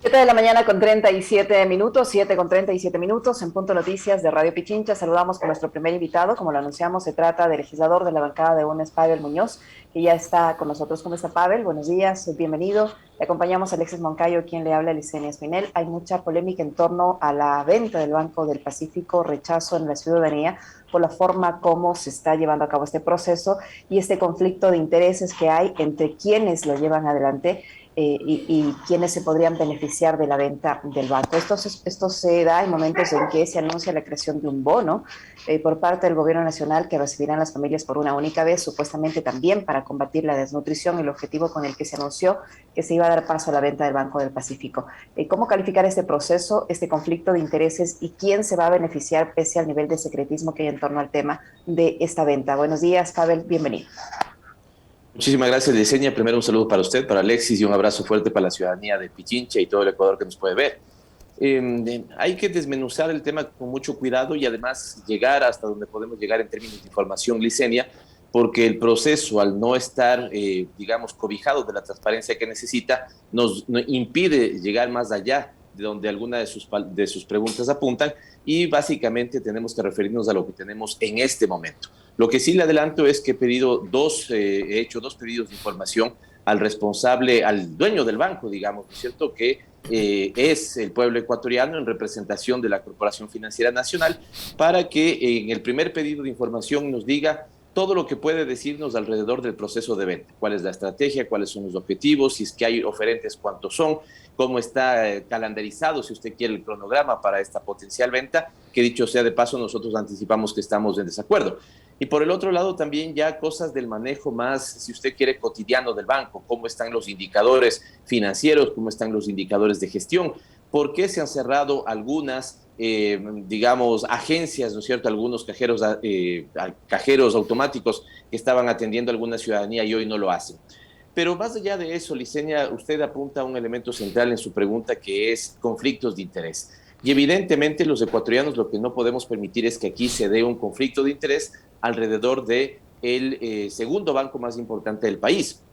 7 de la mañana con 37 minutos, 7 con 37 minutos, en Punto Noticias de Radio Pichincha. Saludamos con nuestro primer invitado. Como lo anunciamos, se trata del legislador de la bancada de UNES, Pavel Muñoz, que ya está con nosotros. ¿Cómo está, Pavel? Buenos días, bienvenido. Le acompañamos a Alexis Moncayo, quien le habla, Licenia Espinel. Hay mucha polémica en torno a la venta del Banco del Pacífico, rechazo en la ciudadanía por la forma como se está llevando a cabo este proceso y este conflicto de intereses que hay entre quienes lo llevan adelante y quienes se podrían beneficiar de la venta del banco. Esto se da en momentos en que se anuncia la creación de un bono por parte del gobierno nacional que recibirán las familias por una única vez, supuestamente también para combatir la desnutrición, el objetivo con el que se anunció que se iba a dar paso a la venta del Banco del Pacífico. ¿Cómo calificar este proceso, este conflicto de intereses y quién se va a beneficiar pese al nivel de secretismo que hay en torno al tema de esta venta? Buenos días, Pavel, bienvenido. Muchísimas gracias, Yesenia. Primero un saludo para usted, para Alexis, y un abrazo fuerte para la ciudadanía de Pichincha y todo el Ecuador que nos puede ver. Hay que desmenuzar el tema con mucho cuidado y además llegar hasta donde podemos llegar en términos de información, Licenia, porque el proceso, al no estar, digamos, cobijado de la transparencia que necesita, nos impide llegar más allá de donde alguna de sus preguntas apuntan, y básicamente tenemos que referirnos a lo que tenemos en este momento. Lo que sí le adelanto es que he hecho dos pedidos de información al responsable, al dueño del banco, digamos, ¿no es cierto?, que es el pueblo ecuatoriano en representación de la Corporación Financiera Nacional, para que en el primer pedido de información nos diga todo lo que puede decirnos alrededor del proceso de venta, cuál es la estrategia, cuáles son los objetivos, si es que hay oferentes, cuántos son, cómo está calendarizado, si usted quiere, el cronograma para esta potencial venta, que dicho sea de paso, nosotros anticipamos que estamos en desacuerdo. Y por el otro lado también ya cosas del manejo más, si usted quiere, cotidiano del banco, cómo están los indicadores financieros, cómo están los indicadores de gestión, por qué se han cerrado algunas digamos, agencias, ¿no es cierto?, algunos cajeros automáticos que estaban atendiendo a alguna ciudadanía y hoy no lo hacen. Pero más allá de eso, Licenia, usted apunta a un elemento central en su pregunta, que es conflictos de interés. Y evidentemente los ecuatorianos lo que no podemos permitir es que aquí se dé un conflicto de interés alrededor del segundo banco más importante del país.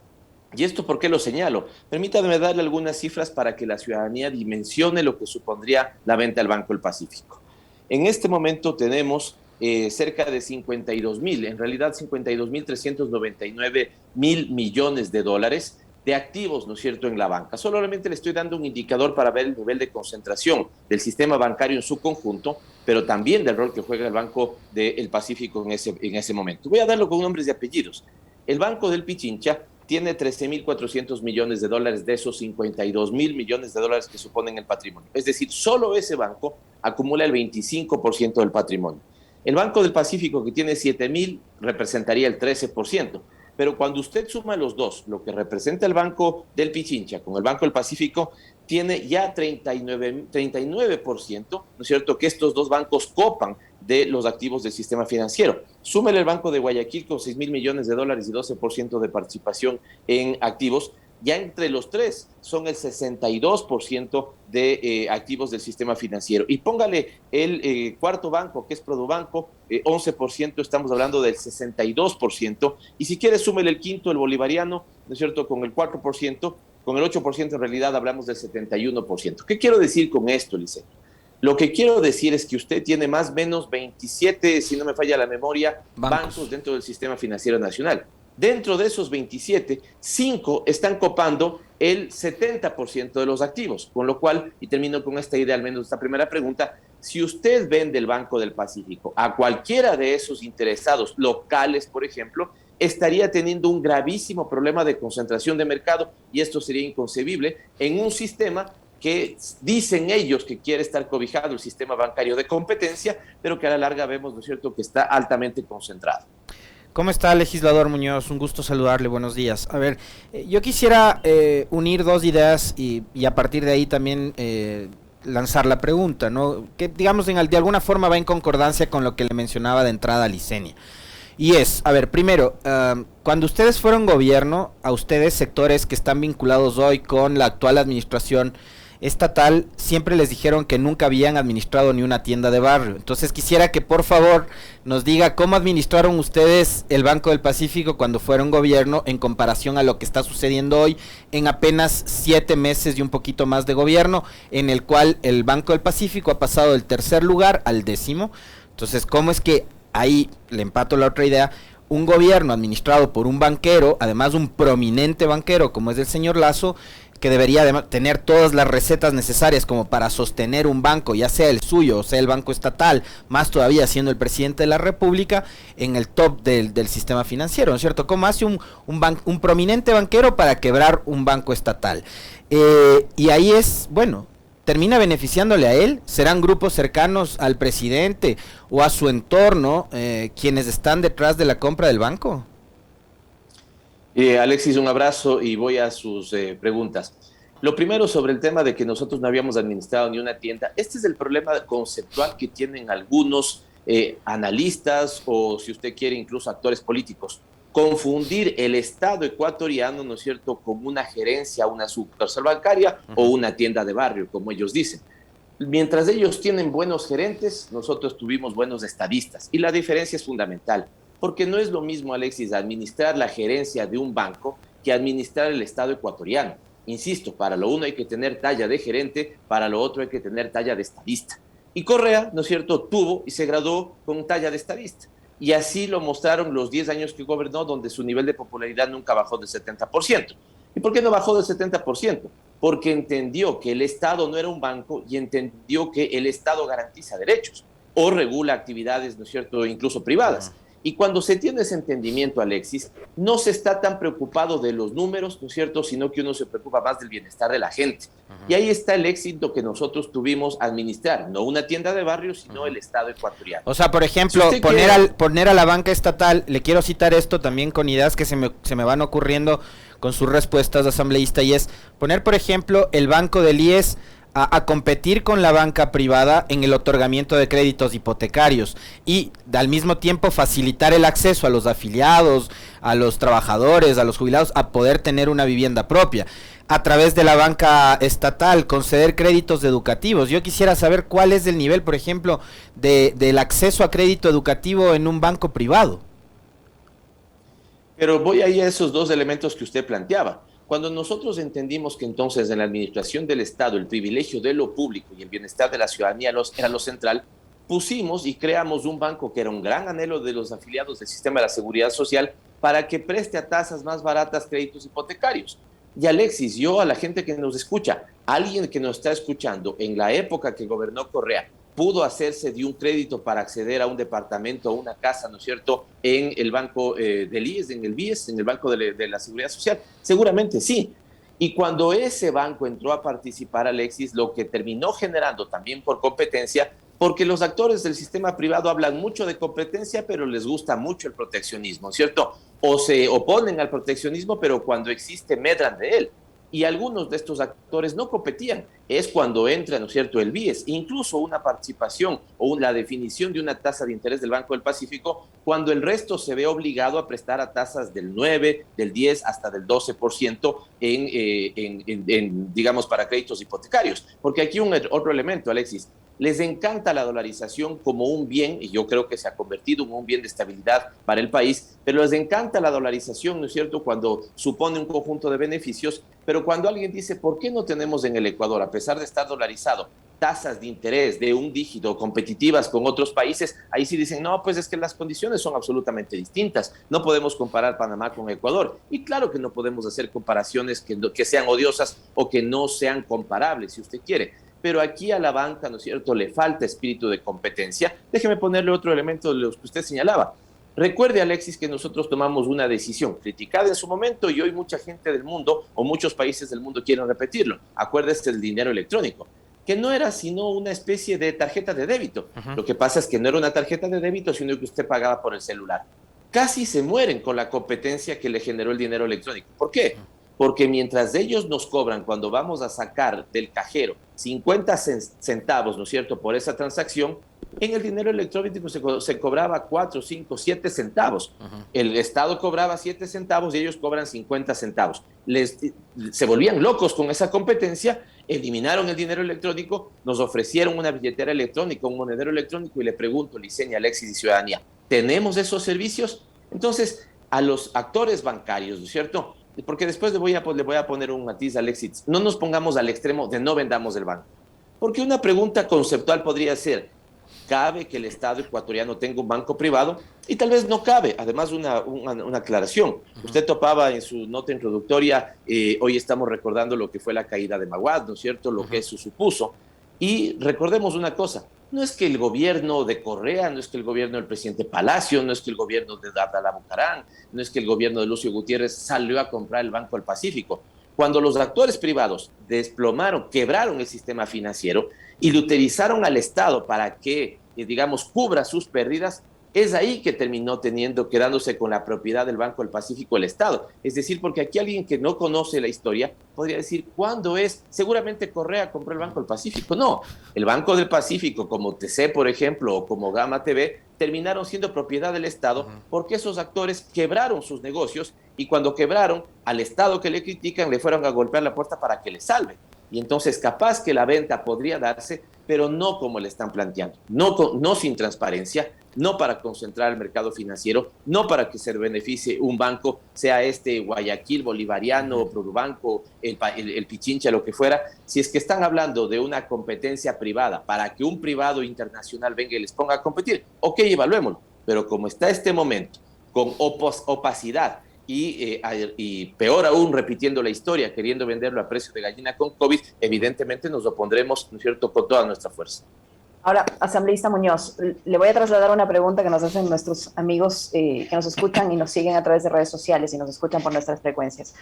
¿Y esto por qué lo señalo? Permítame darle algunas cifras para que la ciudadanía dimensione lo que supondría la venta al Banco del Pacífico. En este momento tenemos cerca de 52.000, en realidad 52.399 mil millones de dólares de activos, ¿no es cierto?, en la banca. Solamente le estoy dando un indicador para ver el nivel de concentración del sistema bancario en su conjunto, pero también del rol que juega el Banco del Pacífico en ese momento. Voy a darlo con nombres y apellidos. El Banco del Pichincha tiene 13.400 millones de dólares de esos 52.000 millones de dólares que suponen el patrimonio. Es decir, solo ese banco acumula el 25% del patrimonio. El Banco del Pacífico, que tiene 7.000, representaría el 13%. Pero cuando usted suma los dos, lo que representa el Banco del Pichincha con el Banco del Pacífico, tiene ya 39%, ¿no es cierto?, que estos dos bancos copan de los activos del sistema financiero. Súmele el Banco de Guayaquil con 6.000 millones de dólares y 12% de participación en activos. Ya entre los tres son el 62% de activos del sistema financiero. Y póngale el cuarto banco, que es Produbanco, 11%, estamos hablando del 62%. Y si quiere, súmele el quinto, el bolivariano, ¿no es cierto?, con el 4%, con el 8% en realidad hablamos del 71%. ¿Qué quiero decir con esto, Liceo? Lo que quiero decir es que usted tiene más o menos 27, si no me falla la memoria, bancos dentro del sistema financiero nacional. Dentro de esos 27, 5 están copando el 70% de los activos, con lo cual, y termino con esta idea, al menos esta primera pregunta, si usted vende el Banco del Pacífico a cualquiera de esos interesados locales, por ejemplo, estaría teniendo un gravísimo problema de concentración de mercado, y esto sería inconcebible en un sistema que dicen ellos que quiere estar cobijado, el sistema bancario de competencia, pero que a la larga vemos, ¿no es cierto?, que está altamente concentrado. ¿Cómo está, legislador Muñoz? Un gusto saludarle, buenos días. A ver, yo quisiera unir dos ideas y a partir de ahí también lanzar la pregunta, ¿no? Que digamos de alguna forma va en concordancia con lo que le mencionaba de entrada a Licenia. Y es, a ver, primero, cuando ustedes fueron gobierno, a ustedes sectores que están vinculados hoy con la actual administración, estatal, siempre les dijeron que nunca habían administrado ni una tienda de barrio. Entonces quisiera que por favor nos diga cómo administraron ustedes el Banco del Pacífico cuando fueron gobierno en comparación a lo que está sucediendo hoy en apenas 7 meses y un poquito más de gobierno, en el cual el Banco del Pacífico ha pasado del tercer lugar al 10º. Entonces, ¿cómo es que ahí le empato la otra idea? Un gobierno administrado por un banquero, además un prominente banquero como es el señor Lasso, que debería tener todas las recetas necesarias como para sostener un banco, ya sea el suyo o sea el banco estatal, más todavía siendo el presidente de la República, en el top del sistema financiero, ¿no es cierto? ¿Cómo hace un prominente banquero para quebrar un banco estatal? Y ahí es, bueno, termina beneficiándole a él. ¿Serán grupos cercanos al presidente o a su entorno quienes están detrás de la compra del banco? Alexis, un abrazo y voy a sus preguntas. Lo primero sobre el tema de que nosotros no habíamos administrado ni una tienda. Este es el problema conceptual que tienen algunos analistas o, si usted quiere, incluso actores políticos. Confundir el Estado ecuatoriano, ¿no es cierto?, como una gerencia, una sucursal bancaria o una tienda de barrio, como ellos dicen. Mientras ellos tienen buenos gerentes, nosotros tuvimos buenos estadistas. Y la diferencia es fundamental. Porque no es lo mismo, Alexis, administrar la gerencia de un banco que administrar el Estado ecuatoriano. Insisto, para lo uno hay que tener talla de gerente, para lo otro hay que tener talla de estadista. Y Correa, ¿no es cierto?, tuvo y se graduó con talla de estadista. Y así lo mostraron los 10 años que gobernó, donde su nivel de popularidad nunca bajó del 70%. ¿Y por qué no bajó del 70%? Porque entendió que el Estado no era un banco y entendió que el Estado garantiza derechos o regula actividades, ¿no es cierto?, incluso privadas. Y cuando se tiene ese entendimiento, Alexis, no se está tan preocupado de los números, ¿no es cierto?, sino que uno se preocupa más del bienestar de la gente. Y ahí está el éxito que nosotros tuvimos administrar, no una tienda de barrio, sino el Estado ecuatoriano. O sea, por ejemplo, si poner a la banca estatal, le quiero citar esto también con ideas que se me van ocurriendo con sus respuestas de asambleísta, y es poner, por ejemplo, el Banco del IES a competir con la banca privada en el otorgamiento de créditos hipotecarios y al mismo tiempo facilitar el acceso a los afiliados, a los trabajadores, a los jubilados a poder tener una vivienda propia. A través de la banca estatal, conceder créditos educativos. Yo quisiera saber cuál es el nivel, por ejemplo, del acceso a crédito educativo en un banco privado. Pero voy ahí a esos dos elementos que usted planteaba. Cuando nosotros entendimos que entonces en la administración del Estado el privilegio de lo público y el bienestar de la ciudadanía era lo central, pusimos y creamos un banco que era un gran anhelo de los afiliados del sistema de la seguridad social para que preste a tasas más baratas créditos hipotecarios. Y Alexis, yo a la gente que nos escucha, alguien que nos está escuchando, en la época que gobernó Correa, pudo hacerse de un crédito para acceder a un departamento o una casa, ¿no es cierto?, en el banco del IES, en el BIES, en el Banco de la Seguridad Social. Seguramente sí. Y cuando ese banco entró a participar, Alexis, lo que terminó generando también por competencia, porque los actores del sistema privado hablan mucho de competencia, pero les gusta mucho el proteccionismo, ¿cierto? O se oponen al proteccionismo, pero cuando existe medran de él. Y algunos de estos actores no competían. Es cuando entra, ¿no es cierto?, el BIES, incluso una participación o la definición de una tasa de interés del Banco del Pacífico, cuando el resto se ve obligado a prestar a tasas del 9, del 10, hasta del 12% digamos, para créditos hipotecarios. Porque aquí otro elemento, Alexis, les encanta la dolarización como un bien, y yo creo que se ha convertido en un bien de estabilidad para el país, pero les encanta la dolarización, ¿no es cierto?, cuando supone un conjunto de beneficios, pero cuando alguien dice, ¿por qué no tenemos en el Ecuador, a pesar de estar dolarizado, tasas de interés de un dígito competitivas con otros países? Ahí sí dicen, no, pues es que las condiciones son absolutamente distintas, no podemos comparar Panamá con Ecuador, y claro que no podemos hacer comparaciones que sean odiosas o que no sean comparables, si usted quiere. Pero aquí a la banca, ¿no es cierto?, le falta espíritu de competencia. Déjeme ponerle otro elemento de los que usted señalaba. Recuerde, Alexis, que nosotros tomamos una decisión criticada en su momento y hoy mucha gente del mundo o muchos países del mundo quieren repetirlo. Acuérdese del dinero electrónico, que no era sino una especie de tarjeta de débito. Lo que pasa es que no era una tarjeta de débito, sino que usted pagaba por el celular. Casi se mueren con la competencia que le generó el dinero electrónico. ¿Por qué? Porque mientras ellos nos cobran cuando vamos a sacar del cajero 50 centavos, ¿no es cierto?, por esa transacción, En el dinero electrónico se cobraba 4, 5, 7 centavos. El Estado cobraba 7 centavos y ellos cobran 50 centavos. Se volvían locos con esa competencia, eliminaron el dinero electrónico, nos ofrecieron una billetera electrónica, un monedero electrónico, y le pregunto, Liceña, Alexis y Ciudadanía, ¿tenemos esos servicios? Entonces, a los actores bancarios, ¿no es cierto? Porque después le voy a poner un matiz, Alexis, no nos pongamos al extremo de no vendamos el banco. Porque una pregunta conceptual podría ser, ¿cabe que el Estado ecuatoriano tenga un banco privado? Y tal vez no cabe. Además, una aclaración. Usted topaba en su nota introductoria, hoy estamos recordando lo que fue la caída de Maguad, ¿no es cierto? Lo que eso supuso. Y recordemos una cosa, no es que el gobierno de Correa, no es que el gobierno del presidente Palacio, no es que el gobierno de Abdalá Bucarán, no es que el gobierno de Lucio Gutiérrez salió a comprar el Banco del Pacífico. Cuando los actores privados desplomaron, quebraron el sistema financiero y lo utilizaron al Estado para que, digamos, cubra sus pérdidas, es ahí que terminó quedándose con la propiedad del Banco del Pacífico el Estado. Es decir, porque aquí alguien que no conoce la historia podría decir, ¿cuándo es? Seguramente Correa compró el Banco del Pacífico. No, el Banco del Pacífico, como TC, por ejemplo, o como Gama TV, terminaron siendo propiedad del Estado porque esos actores quebraron sus negocios y cuando quebraron, al Estado que le critican le fueron a golpear la puerta para que le salve. Y entonces capaz que la venta podría darse, pero no como le están planteando, no sin transparencia, no para concentrar el mercado financiero, no para que se beneficie un banco, sea este Guayaquil, Bolivariano, Produbanco, el Pichincha, lo que fuera. Si es que están hablando de una competencia privada para que un privado internacional venga y les ponga a competir, ok, evaluémoslo, pero como está este momento, con opacidad, y peor aún, repitiendo la historia, queriendo venderlo a precio de gallina con COVID, evidentemente nos opondremos, ¿no es cierto?, con toda nuestra fuerza. Ahora, asambleísta Muñoz, le voy a trasladar una pregunta que nos hacen nuestros amigos que nos escuchan y nos siguen a través de redes sociales y nos escuchan por nuestras frecuencias.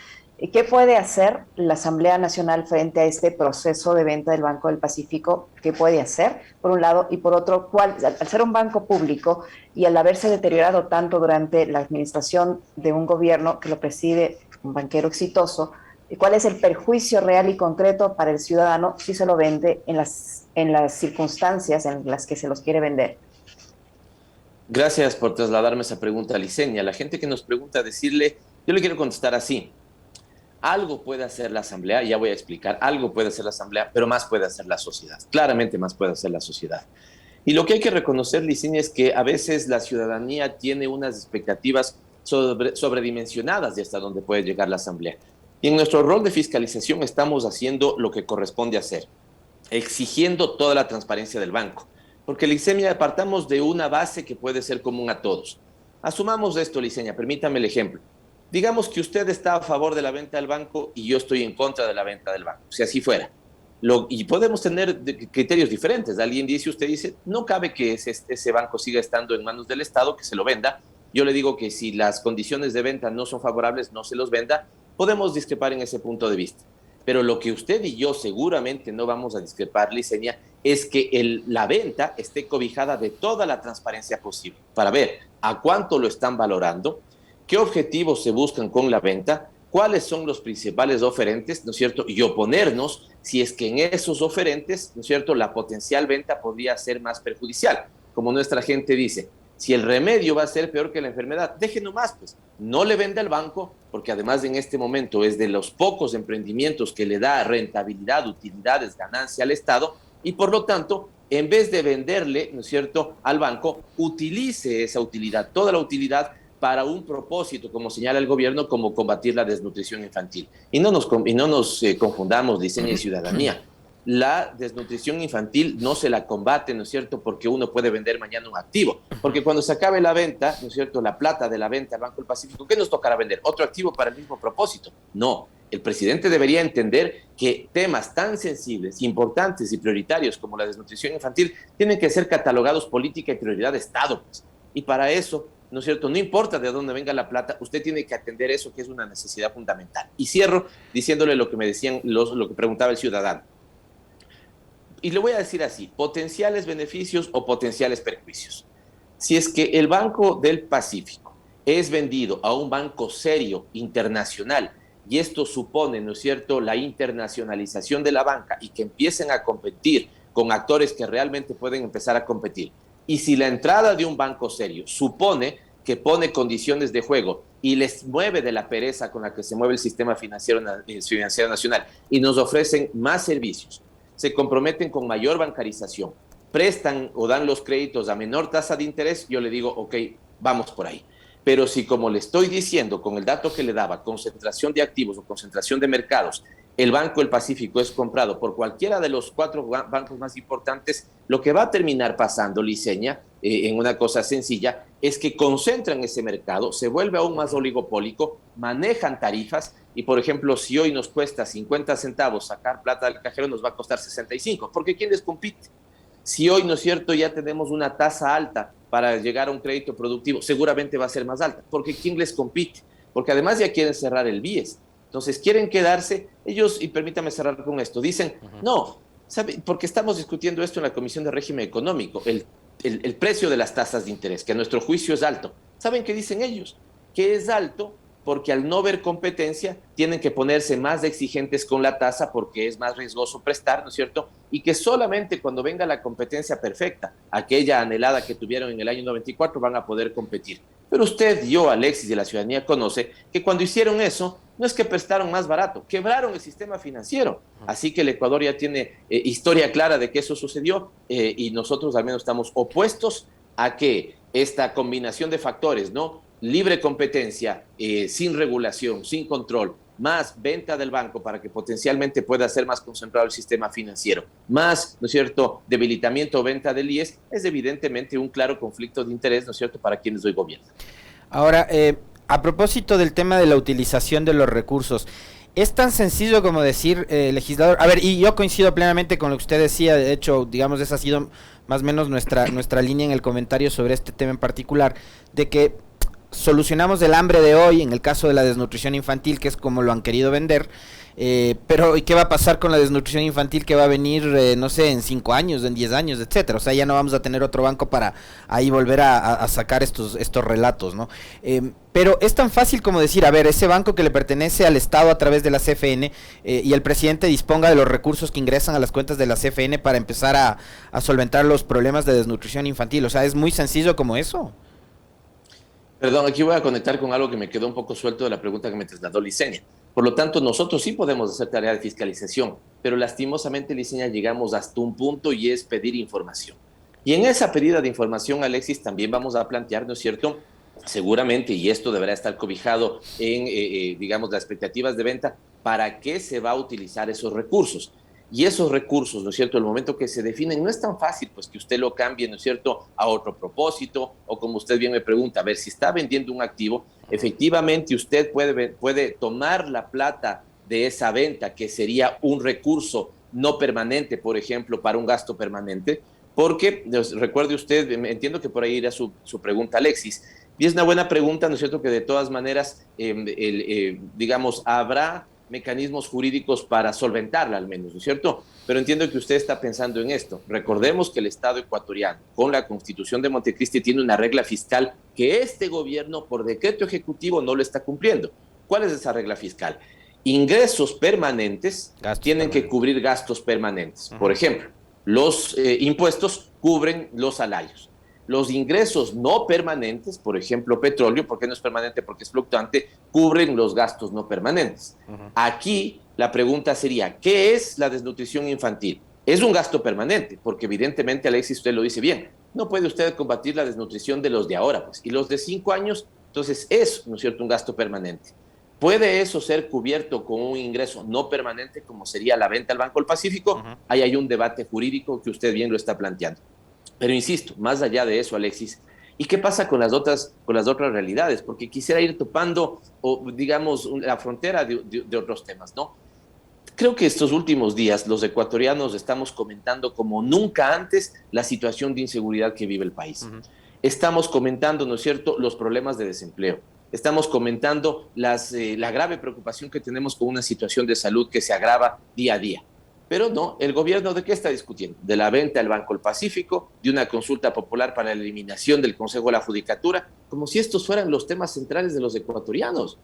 ¿Qué puede hacer la Asamblea Nacional frente a este proceso de venta del Banco del Pacífico? ¿Qué puede hacer, por un lado? Y por otro, al ser un banco público y al haberse deteriorado tanto durante la administración de un gobierno que lo preside un banquero exitoso, ¿cuál es el perjuicio real y concreto para el ciudadano si se lo vende en las circunstancias en las que se los quiere vender? Gracias por trasladarme esa pregunta, Liceña. La gente que nos pregunta, decirle, yo le quiero contestar así. Algo puede hacer la Asamblea, ya voy a explicar, algo puede hacer la Asamblea, pero más puede hacer la sociedad. Claramente más puede hacer la sociedad. Y lo que hay que reconocer, Liceña, es que a veces la ciudadanía tiene unas expectativas sobredimensionadas de hasta dónde puede llegar la Asamblea. Y en nuestro rol de fiscalización estamos haciendo lo que corresponde hacer, exigiendo toda la transparencia del banco. Porque, Liceña, apartamos de una base que puede ser común a todos. Asumamos esto, Liceña, permítame el ejemplo. Digamos que usted está a favor de la venta del banco y yo estoy en contra de la venta del banco, si así fuera. Y podemos tener criterios diferentes. Usted dice, no cabe que ese banco siga estando en manos del Estado, que se lo venda. Yo le digo que si las condiciones de venta no son favorables, no se los venda. Podemos discrepar en ese punto de vista. Pero lo que usted y yo seguramente no vamos a discrepar, Liceña, es que la venta esté cobijada de toda la transparencia posible para ver a cuánto lo están valorando, qué objetivos se buscan con la venta, cuáles son los principales oferentes, ¿no es cierto? Y oponernos si es que en esos oferentes, ¿no es cierto?, la potencial venta podría ser más perjudicial. Como nuestra gente dice, si el remedio va a ser peor que la enfermedad, deje nomás, pues, no le venda al banco, porque además en este momento es de los pocos emprendimientos que le da rentabilidad, utilidades, ganancia al Estado, y por lo tanto, en vez de venderle, ¿no es cierto?, al banco, utilice esa utilidad, toda la utilidad, para un propósito, como señala el gobierno, como combatir la desnutrición infantil. Y no nos confundamos, Liceña y ciudadanía. La desnutrición infantil no se la combate, ¿no es cierto?, porque uno puede vender mañana un activo. Porque cuando se acabe la venta, ¿no es cierto?, la plata de la venta al Banco del Pacífico, ¿qué nos tocará vender? ¿Otro activo para el mismo propósito? No. El presidente debería entender que temas tan sensibles, importantes y prioritarios como la desnutrición infantil tienen que ser catalogados política y prioridad de Estado, pues. Y para eso, ¿no es cierto?, no importa de dónde venga la plata, usted tiene que atender eso, que es una necesidad fundamental. Y cierro diciéndole lo que me decían, lo que preguntaba el ciudadano. Y le voy a decir así, potenciales beneficios o potenciales perjuicios. Si es que el Banco del Pacífico es vendido a un banco serio, internacional, y esto supone, ¿no es cierto?, la internacionalización de la banca y que empiecen a competir con actores que realmente pueden empezar a competir. Y si la entrada de un banco serio supone que pone condiciones de juego y les mueve de la pereza con la que se mueve el sistema financiero nacional y nos ofrecen más servicios, se comprometen con mayor bancarización, prestan o dan los créditos a menor tasa de interés, yo le digo, ok, vamos por ahí. Pero si, como le estoy diciendo, con el dato que le daba, concentración de activos o concentración de mercados, el Banco del Pacífico es comprado por cualquiera de los 4 bancos más importantes, lo que va a terminar pasando, Liceña, en una cosa sencilla, es que concentran ese mercado, se vuelve aún más oligopólico, manejan tarifas y, por ejemplo, si hoy nos cuesta 50 centavos sacar plata del cajero, nos va a costar 65, porque ¿quién les compite? Si hoy, ¿no es cierto?, ya tenemos una tasa alta para llegar a un crédito productivo, seguramente va a ser más alta, porque ¿quién les compite? Porque además ya quieren cerrar el BIES. Entonces quieren quedarse, ellos, y permítame cerrar con esto, dicen, no, ¿sabe? Porque estamos discutiendo esto en la Comisión de Régimen Económico, el precio de las tasas de interés, que a nuestro juicio es alto. ¿Saben qué dicen ellos? Que es alto porque al no ver competencia tienen que ponerse más exigentes con la tasa porque es más riesgoso prestar, ¿no es cierto? Y que solamente cuando venga la competencia perfecta, aquella anhelada que tuvieron en el año 94, van a poder competir. Pero usted, yo, Alexis y la ciudadanía conoce que cuando hicieron eso, no es que prestaron más barato, quebraron el sistema financiero. Así que el Ecuador ya tiene historia clara de que eso sucedió y nosotros al menos estamos opuestos a que esta combinación de factores, ¿no? Libre competencia, sin regulación, sin control, más venta del banco para que potencialmente pueda ser más concentrado el sistema financiero, más, ¿no es cierto?, debilitamiento o venta del IES, es evidentemente un claro conflicto de interés, ¿no es cierto?, para quienes hoy gobiernan. Ahora, a propósito del tema de la utilización de los recursos, es tan sencillo como decir, legislador, a ver, y yo coincido plenamente con lo que usted decía, de hecho, digamos, esa ha sido más o menos nuestra línea en el comentario sobre este tema en particular, de que solucionamos el hambre de hoy, en el caso de la desnutrición infantil, que es como lo han querido vender, pero ¿y qué va a pasar con la desnutrición infantil que va a venir, no sé, en 5 años, en 10 años, etcétera? O sea, ya no vamos a tener otro banco para ahí volver a sacar estos relatos, ¿no? Pero es tan fácil como decir, a ver, ese banco que le pertenece al Estado a través de la CFN y el presidente disponga de los recursos que ingresan a las cuentas de la CFN para empezar a solventar los problemas de desnutrición infantil. O sea, es muy sencillo como eso. Perdón, aquí voy a conectar con algo que me quedó un poco suelto de la pregunta que me trasladó Liceña. Por lo tanto, nosotros sí podemos hacer tarea de fiscalización, pero lastimosamente, Liceña, llegamos hasta un punto y es pedir información. Y en esa pedida de información, Alexis, también vamos a plantear, ¿no es cierto?, seguramente, y esto deberá estar cobijado en, digamos, las expectativas de venta, ¿para qué se va a utilizar esos recursos? Y esos recursos, ¿no es cierto?, el momento que se definen, no es tan fácil, pues que usted lo cambie, ¿no es cierto?, a otro propósito, o como usted bien me pregunta, a ver, si está vendiendo un activo, efectivamente usted puede tomar la plata de esa venta, que sería un recurso no permanente, por ejemplo, para un gasto permanente, porque, recuerde usted, entiendo que por ahí irá su pregunta, Alexis, y es una buena pregunta, ¿no es cierto?, que de todas maneras, digamos, habrá mecanismos jurídicos para solventarla al menos, ¿no es cierto? Pero entiendo que usted está pensando en esto. Recordemos que el Estado ecuatoriano, con la Constitución de Montecristi, tiene una regla fiscal que este gobierno, por decreto ejecutivo, no lo está cumpliendo. ¿Cuál es esa regla fiscal? Ingresos permanentes tienen que cubrir gastos permanentes. Por ejemplo, los impuestos cubren los salarios. Los ingresos no permanentes, por ejemplo, petróleo, ¿por qué no es permanente? Porque es fluctuante, cubren los gastos no permanentes. Aquí la pregunta sería, ¿qué es la desnutrición infantil? Es un gasto permanente, porque evidentemente, Alexis, usted lo dice bien, no puede usted combatir la desnutrición de los de ahora, pues, y los de 5 años, entonces es, ¿no es cierto?, un gasto permanente. ¿Puede eso ser cubierto con un ingreso no permanente, como sería la venta al Banco del Pacífico? Ahí hay un debate jurídico que usted bien lo está planteando. Pero insisto, más allá de eso, Alexis, ¿y qué pasa con las otras realidades? Porque quisiera ir topando, o digamos, la frontera de otros temas, ¿no? Creo que estos últimos días los ecuatorianos estamos comentando como nunca antes la situación de inseguridad que vive el país. Estamos comentando, ¿no es cierto?, los problemas de desempleo. Estamos comentando la grave preocupación que tenemos con una situación de salud que se agrava día a día. Pero no, el gobierno, ¿de qué está discutiendo? De la venta al Banco del Pacífico, de una consulta popular para la eliminación del Consejo de la Judicatura, como si estos fueran los temas centrales de los ecuatorianos.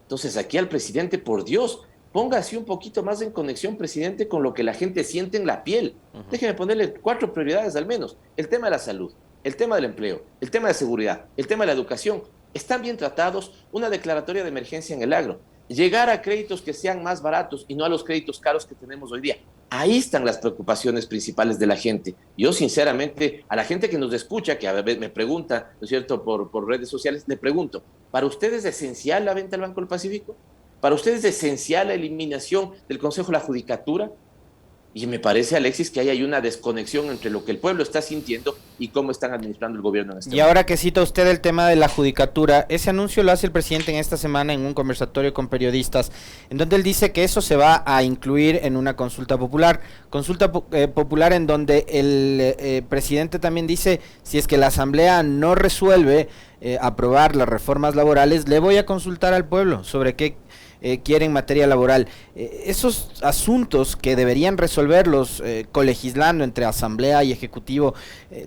Entonces, aquí al presidente, por Dios, póngase un poquito más en conexión, presidente, con lo que la gente siente en la piel. Déjeme ponerle 4 prioridades al menos. El tema de la salud. el tema del empleo, el tema de seguridad, el tema de la educación, están bien tratados, una declaratoria de emergencia en el agro, llegar a créditos que sean más baratos y no a los créditos caros que tenemos hoy día. Ahí están las preocupaciones principales de la gente. Yo, sinceramente, a la gente que nos escucha, que a veces me pregunta, ¿no es cierto?, por redes sociales, le pregunto, ¿para ustedes es esencial la venta al Banco del Pacífico? ¿Para ustedes es esencial la eliminación del Consejo de la Judicatura? Y me parece, Alexis, que ahí hay una desconexión entre lo que el pueblo está sintiendo y cómo están administrando el gobierno en este momento. Y ahora que cita usted el tema de la judicatura, ese anuncio lo hace el presidente en esta semana en un conversatorio con periodistas, en donde él dice que eso se va a incluir en una consulta popular popular en donde el presidente también dice, si es que la Asamblea no resuelve aprobar las reformas laborales, le voy a consultar al pueblo sobre qué quiere en materia laboral. Esos asuntos que deberían resolverlos colegislando entre Asamblea y Ejecutivo,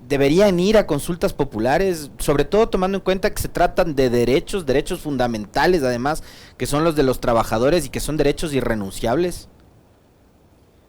deberían ir a consultas populares, sobre todo tomando en cuenta que se tratan de derechos fundamentales, además, que son los de los trabajadores y que son derechos irrenunciables.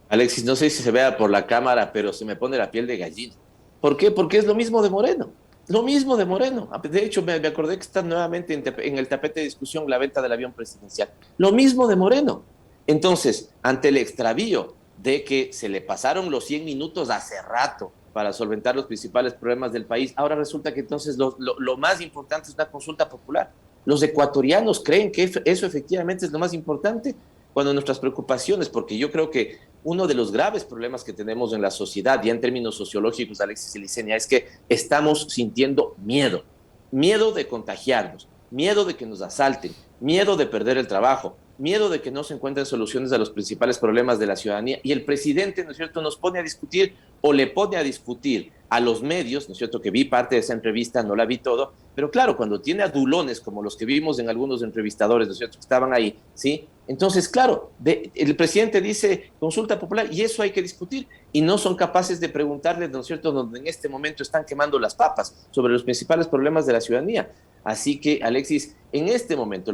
Alexis, no sé si se vea por la cámara, pero se me pone la piel de gallina. ¿Por qué? Porque es lo mismo de Moreno. Lo mismo de Moreno. De hecho, me acordé que está nuevamente en el tapete de discusión la venta del avión presidencial. Lo mismo de Moreno. Entonces, ante el extravío de que se le pasaron los 100 minutos hace rato para solventar los principales problemas del país, ahora resulta que entonces lo más importante es una consulta popular. Los ecuatorianos creen que eso efectivamente es lo más importante, cuando nuestras preocupaciones, porque yo creo que uno de los graves problemas que tenemos en la sociedad, ya en términos sociológicos, Alexis y Licenia, es que estamos sintiendo miedo. Miedo de contagiarnos, miedo de que nos asalten, miedo de perder el trabajo, miedo de que no se encuentren soluciones a los principales problemas de la ciudadanía. Y el presidente, ¿no es cierto?, nos pone a discutir o le pone a discutir a los medios, ¿no es cierto?, que vi parte de esa entrevista, no la vi todo, pero claro, cuando tiene adulones como los que vimos en algunos entrevistadores, ¿no es cierto?, que estaban ahí, ¿sí? Entonces, claro, el presidente dice consulta popular y eso hay que discutir y no son capaces de preguntarles, ¿no es cierto?, donde en este momento están quemando las papas sobre los principales problemas de la ciudadanía. Así que, Alexis, en este momento,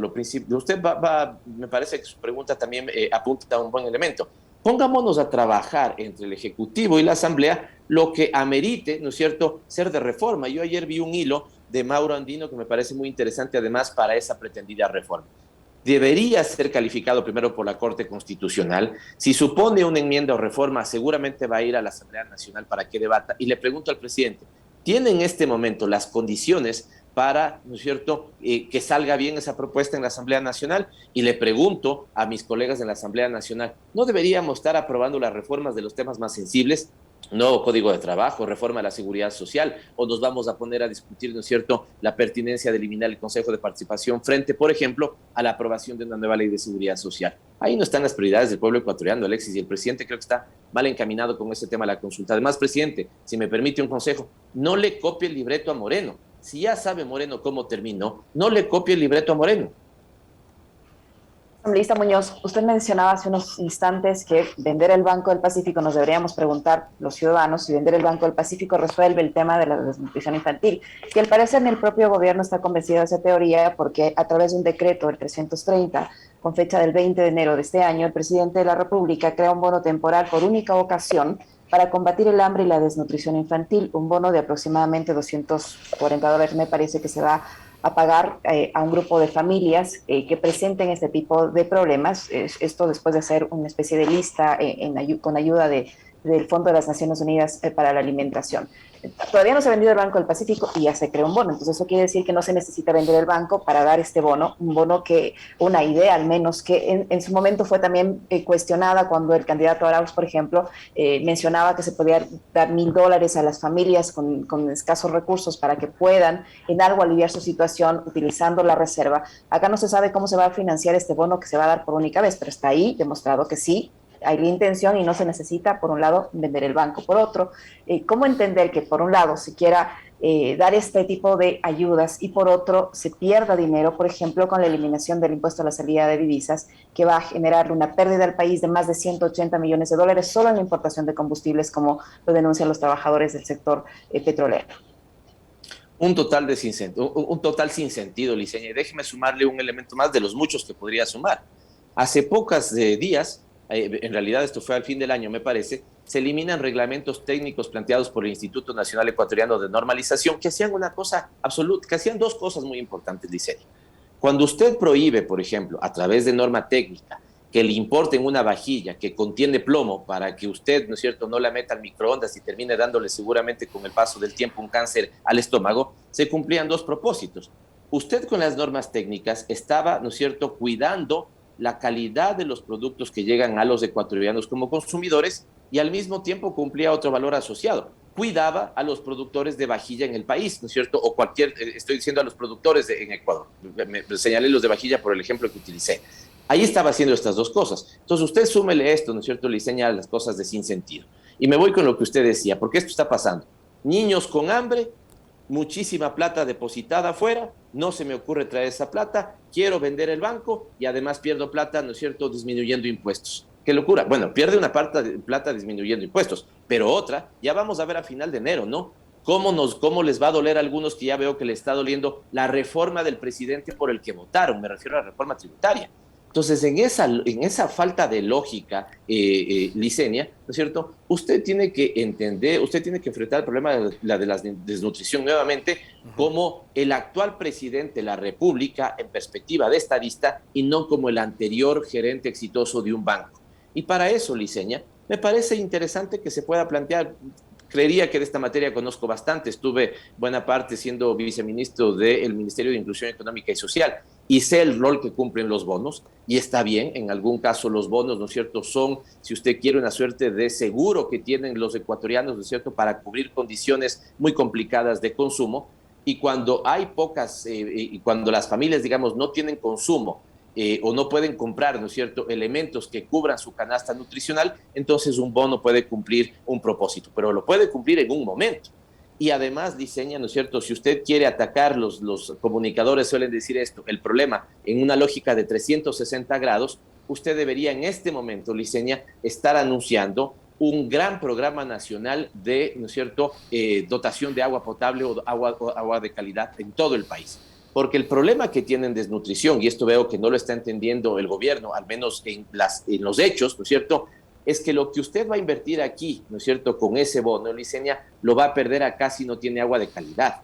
usted me parece que su pregunta también apunta a un buen elemento. Pongámonos a trabajar entre el Ejecutivo y la Asamblea lo que amerite, ¿no es cierto?, ser de reforma. Yo ayer vi un hilo de Mauro Andino que me parece muy interesante, además, para esa pretendida reforma. Debería ser calificado primero por la Corte Constitucional. Si supone una enmienda o reforma, seguramente va a ir a la Asamblea Nacional para que debata. Y le pregunto al presidente, ¿tiene en este momento las condiciones para, ¿no es cierto?, que salga bien esa propuesta en la Asamblea Nacional? Y le pregunto a mis colegas en la Asamblea Nacional, ¿no deberíamos estar aprobando las reformas de los temas más sensibles? Nuevo Código de Trabajo, reforma de la Seguridad Social, o nos vamos a poner a discutir, ¿no es cierto?, la pertinencia de eliminar el Consejo de Participación frente, por ejemplo, a la aprobación de una nueva ley de seguridad social. Ahí no están las prioridades del pueblo ecuatoriano, Alexis, y el presidente creo que está mal encaminado con ese tema de la consulta. Además, presidente, si me permite un consejo, no le copie el libreto a Moreno. Si ya sabe Moreno cómo terminó, no le copie el libreto a Moreno. Asambleísta Muñoz, usted mencionaba hace unos instantes que vender el Banco del Pacífico, nos deberíamos preguntar los ciudadanos si vender el Banco del Pacífico resuelve el tema de la desnutrición infantil. Y al parecer en el propio gobierno está convencido de esa teoría porque a través de un decreto, el 330, con fecha del 20 de enero de este año, el presidente de la República crea un bono temporal por única ocasión para combatir el hambre y la desnutrición infantil, un bono de aproximadamente $240, me parece que se va a pagar a un grupo de familias que presenten este tipo de problemas, esto después de hacer una especie de lista con ayuda del Fondo de las Naciones Unidas para la Alimentación. Todavía no se ha vendido el Banco del Pacífico y ya se creó un bono, entonces eso quiere decir que no se necesita vender el banco para dar este bono, un bono que, una idea al menos, que en su momento fue también cuestionada cuando el candidato Arauz, por ejemplo, mencionaba que se podía dar $1,000 a las familias con escasos recursos para que puedan en algo aliviar su situación utilizando la reserva. Acá no se sabe cómo se va a financiar este bono que se va a dar por única vez, pero está ahí demostrado que sí, hay la intención y no se necesita, por un lado, vender el banco. Por otro, ¿cómo entender que, por un lado, se quiera dar este tipo de ayudas y, por otro, se pierda dinero, por ejemplo, con la eliminación del impuesto a la salida de divisas, que va a generar una pérdida al país de más de $180 millones solo en la importación de combustibles, como lo denuncian los trabajadores del sector petrolero? Un total sin sentido, Liceña. Y déjeme sumarle un elemento más de los muchos que podría sumar. Hace pocos días, en realidad esto fue al fin del año, me parece, se eliminan reglamentos técnicos planteados por el Instituto Nacional Ecuatoriano de Normalización que hacían una cosa absoluta, que hacían dos cosas muy importantes, Licenia. Cuando usted prohíbe, por ejemplo, a través de norma técnica, que le importen una vajilla que contiene plomo para que usted, ¿no es cierto?, no la meta al microondas y termine dándole seguramente con el paso del tiempo un cáncer al estómago, se cumplían dos propósitos. Usted con las normas técnicas estaba, ¿no es cierto?, cuidando la calidad de los productos que llegan a los ecuatorianos como consumidores y al mismo tiempo cumplía otro valor asociado. Cuidaba a los productores de vajilla en el país, ¿no es cierto?, o estoy diciendo a los productores en Ecuador. Me señalé los de vajilla por el ejemplo que utilicé. Ahí estaba haciendo estas dos cosas. Entonces usted súmele esto, ¿no es cierto?, le señala las cosas de sin sentido. Y me voy con lo que usted decía, porque esto está pasando. Niños con hambre, muchísima plata depositada afuera, no se me ocurre traer esa plata, quiero vender el banco y además pierdo plata, ¿no es cierto?, disminuyendo impuestos. ¡Qué locura! Bueno, pierde una parte de plata disminuyendo impuestos, pero otra, ya vamos a ver a final de enero, ¿no? ¿Cómo les va a doler a algunos que ya veo que les está doliendo la reforma del presidente por el que votaron? Me refiero a la reforma tributaria. Entonces, en esa falta de lógica, Licenia, ¿no es cierto?, usted tiene que entender, usted tiene que enfrentar el problema de la desnutrición nuevamente como el actual presidente de la República en perspectiva de estadista y no como el anterior gerente exitoso de un banco. Y para eso, Licenia, me parece interesante que se pueda plantear. Creería que de esta materia conozco bastante, estuve buena parte siendo viceministro del Ministerio de Inclusión Económica y Social y sé el rol que cumplen los bonos y está bien, en algún caso los bonos, ¿no es cierto?, son, si usted quiere, una suerte de seguro que tienen los ecuatorianos, ¿no es cierto?, para cubrir condiciones muy complicadas de consumo y cuando hay pocas, y cuando las familias, digamos, no tienen consumo, o no pueden comprar, ¿no es cierto?, elementos que cubran su canasta nutricional, entonces un bono puede cumplir un propósito, pero lo puede cumplir en un momento. Y además diseña, ¿no es cierto?, si usted quiere atacar, los comunicadores suelen decir esto, el problema en una lógica de 360 grados, usted debería en este momento, Licenia, estar anunciando un gran programa nacional de, ¿no es cierto?, dotación de agua potable o agua de calidad en todo el país. Porque el problema que tienen desnutrición, y esto veo que no lo está entendiendo el gobierno, al menos en los hechos, ¿no es cierto?, es que lo que usted va a invertir aquí, ¿no es cierto?, con ese bono, Licenia, lo va a perder acá si no tiene agua de calidad.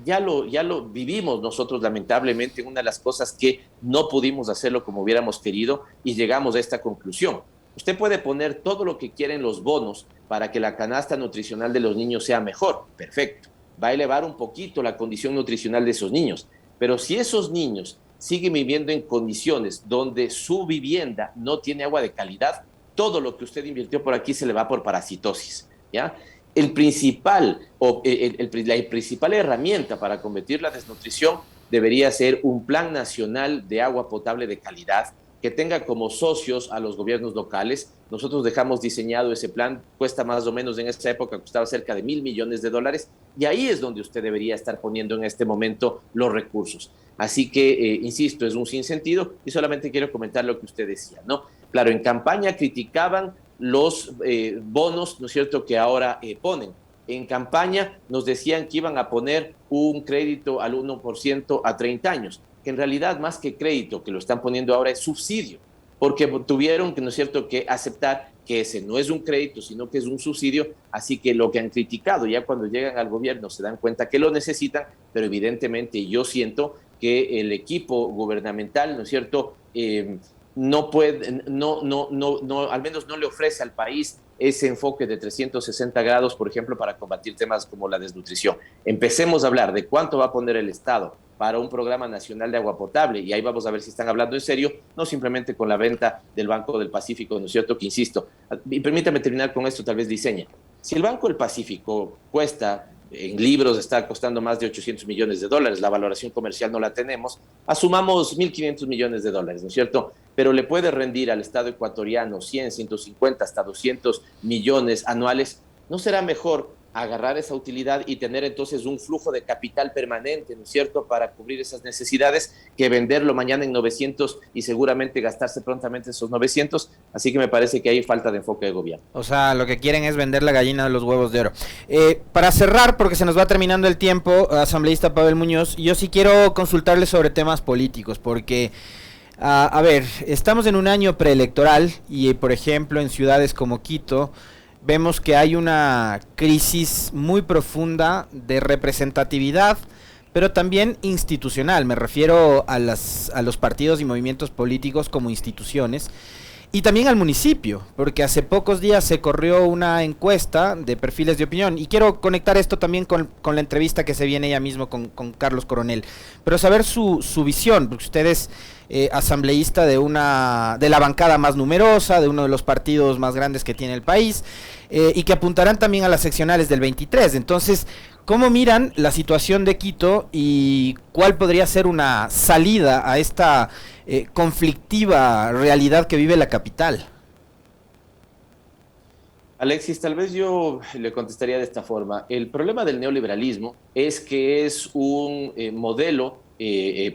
Ya lo vivimos nosotros, lamentablemente, una de las cosas que no pudimos hacerlo como hubiéramos querido y llegamos a esta conclusión. Usted puede poner todo lo que quiera en los bonos para que la canasta nutricional de los niños sea mejor, perfecto. Va a elevar un poquito la condición nutricional de esos niños. Pero si esos niños siguen viviendo en condiciones donde su vivienda no tiene agua de calidad, todo lo que usted invirtió por aquí se le va por parasitosis, ¿ya? La principal herramienta para combatir la desnutrición debería ser un plan nacional de agua potable de calidad que tenga como socios a los gobiernos locales. Nosotros dejamos diseñado ese plan, cuesta más o menos en esa época, costaba cerca de $1.000 millones, y ahí es donde usted debería estar poniendo en este momento los recursos. Así que, insisto, es un sinsentido y solamente quiero comentar lo que usted decía, ¿no? Claro, en campaña criticaban los bonos, ¿no es cierto?, que ahora ponen. En campaña nos decían que iban a poner un crédito al 1% a 30 años. Que en realidad más que crédito, que lo están poniendo ahora, es subsidio, porque tuvieron, ¿no es cierto?, que aceptar que ese no es un crédito, sino que es un subsidio, así que lo que han criticado, ya cuando llegan al gobierno se dan cuenta que lo necesitan, pero evidentemente yo siento que el equipo gubernamental, ¿no es cierto?, no puede, al menos no le ofrece al país ese enfoque de 360 grados, por ejemplo, para combatir temas como la desnutrición. Empecemos a hablar de cuánto va a poner el Estado para un programa nacional de agua potable, y ahí vamos a ver si están hablando en serio, no simplemente con la venta del Banco del Pacífico, ¿no es cierto?, que insisto, y permítame terminar con esto, tal vez diseña. Si el Banco del Pacífico cuesta, en libros está costando más de $800 millones, la valoración comercial no la tenemos, asumamos $1.500 millones, ¿no es cierto?, pero le puede rendir al Estado ecuatoriano 100, 150, hasta 200 millones anuales, ¿no será mejor agarrar esa utilidad y tener entonces un flujo de capital permanente, ¿no es cierto?, para cubrir esas necesidades, que venderlo mañana en 900 y seguramente gastarse prontamente esos 900? Así que me parece que hay falta de enfoque de gobierno. O sea, lo que quieren es vender la gallina de los huevos de oro. Para cerrar, porque se nos va terminando el tiempo, asambleísta Pavel Muñoz, yo sí quiero consultarle sobre temas políticos, porque a ver, estamos en un año preelectoral y, por ejemplo, en ciudades como Quito, vemos que hay una crisis muy profunda de representatividad, pero también institucional. Me refiero a los partidos y movimientos políticos como instituciones. Y también al municipio, porque hace pocos días se corrió una encuesta de perfiles de opinión, y quiero conectar esto también con la entrevista que se viene ya mismo con Carlos Coronel, pero saber su visión, porque usted es asambleísta de la bancada más numerosa, de uno de los partidos más grandes que tiene el país, y que apuntarán también a las seccionales del 23, entonces, ¿cómo miran la situación de Quito y cuál podría ser una salida a esta conflictiva realidad que vive la capital? Alexis, tal vez yo le contestaría de esta forma. El problema del neoliberalismo es que es un modelo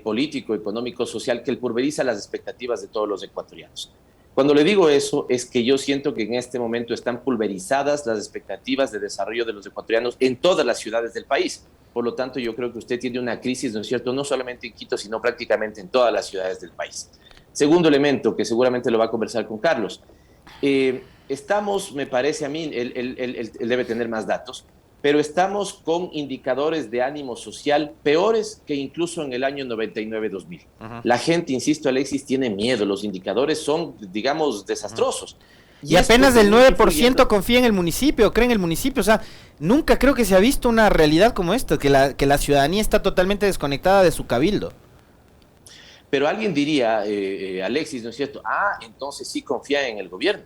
político, económico, social que pulveriza las expectativas de todos los ecuatorianos. Cuando le digo eso, es que yo siento que en este momento están pulverizadas las expectativas de desarrollo de los ecuatorianos en todas las ciudades del país. Por lo tanto, yo creo que usted tiene una crisis, ¿no es cierto?, no solamente en Quito, sino prácticamente en todas las ciudades del país. Segundo elemento, que seguramente lo va a conversar con Carlos. Estamos, me parece a mí, él debe tener más datos, pero estamos con indicadores de ánimo social peores que incluso en el año 99-2000. La gente, insisto, Alexis, tiene miedo, los indicadores son, digamos, desastrosos. Y apenas el 9% confía en el municipio, cree en el municipio, o sea, nunca creo que se ha visto una realidad como esta, que la ciudadanía está totalmente desconectada de su cabildo. Pero alguien diría, Alexis, ¿no es cierto? Entonces sí confía en el gobierno.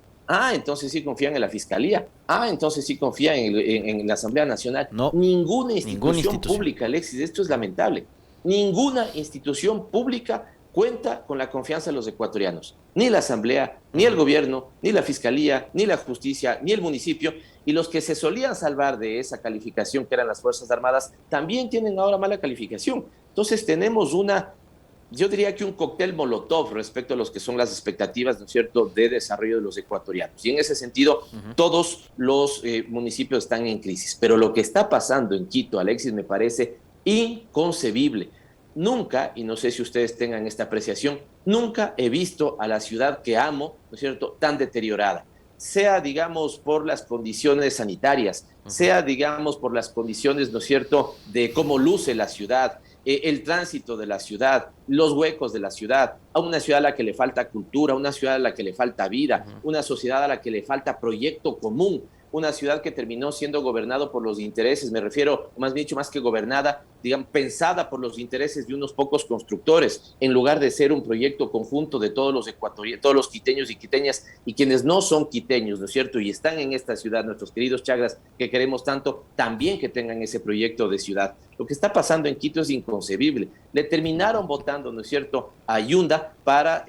Entonces sí confían en la Fiscalía. Entonces sí confían en la Asamblea Nacional. No, ninguna institución pública, Alexis, esto es lamentable. Ninguna institución pública cuenta con la confianza de los ecuatorianos. Ni la Asamblea, ni el gobierno, ni la Fiscalía, ni la Justicia, ni el municipio. Y los que se solían salvar de esa calificación, que eran las Fuerzas Armadas, también tienen ahora mala calificación. Entonces tenemos yo diría que un cóctel molotov respecto a los que son las expectativas, ¿no es cierto?, de desarrollo de los ecuatorianos. Y en ese sentido, todos los municipios están en crisis. Pero lo que está pasando en Quito, Alexis, me parece inconcebible. Nunca, y no sé si ustedes tengan esta apreciación, nunca he visto a la ciudad que amo, ¿no es cierto?, tan deteriorada. Sea, digamos, por las condiciones sanitarias, sea, digamos, por las condiciones, ¿no es cierto?, de cómo luce la ciudad, el tránsito de la ciudad, los huecos de la ciudad, a una ciudad a la que le falta cultura, una ciudad a la que le falta vida, una sociedad a la que le falta proyecto común, una ciudad que terminó siendo gobernado por los intereses, me refiero, más bien dicho, más que gobernada, digamos, pensada por los intereses de unos pocos constructores, en lugar de ser un proyecto conjunto de todos los ecuatorianos, todos los quiteños y quiteñas, y quienes no son quiteños, ¿no es cierto?, y están en esta ciudad, nuestros queridos chagras que queremos tanto, también que tengan ese proyecto de ciudad. Lo que está pasando en Quito es inconcebible. Le terminaron votando, ¿no es cierto?, a Yunda para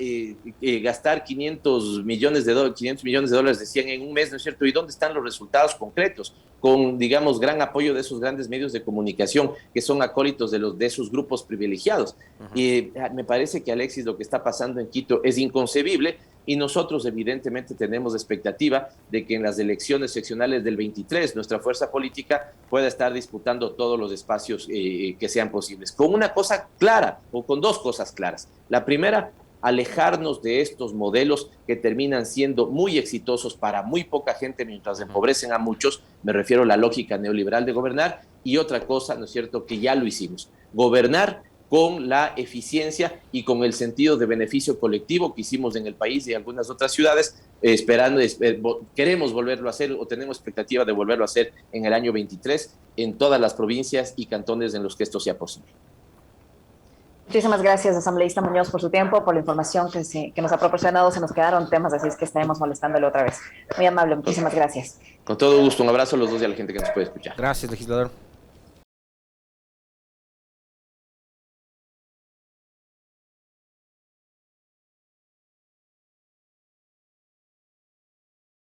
gastar 500 millones de dólares, decían, en un mes, ¿no es cierto? ¿Y dónde están los resultados concretos? Con, digamos, gran apoyo de esos grandes medios de comunicación que son acólitos de esos grupos privilegiados. Y me parece que, Alexis, lo que está pasando en Quito es inconcebible, y nosotros evidentemente tenemos expectativa de que en las elecciones seccionales del 23 nuestra fuerza política pueda estar disputando todos los espacios que sean posibles, con una cosa clara, o con dos cosas claras. La primera, alejarnos de estos modelos que terminan siendo muy exitosos para muy poca gente mientras empobrecen a muchos, me refiero a la lógica neoliberal de gobernar, y otra cosa, ¿no es cierto?, que ya lo hicimos, gobernar con la eficiencia y con el sentido de beneficio colectivo que hicimos en el país y en algunas otras ciudades, queremos volverlo a hacer, o tenemos expectativa de volverlo a hacer en el año 23 en todas las provincias y cantones en los que esto sea posible. Muchísimas gracias, asambleísta Muñoz, por su tiempo, por la información que nos ha proporcionado. Se nos quedaron temas, así es que estaremos molestándole otra vez. Muy amable, muchísimas gracias. Con todo gusto, un abrazo a los dos y a la gente que nos puede escuchar. Gracias, legislador.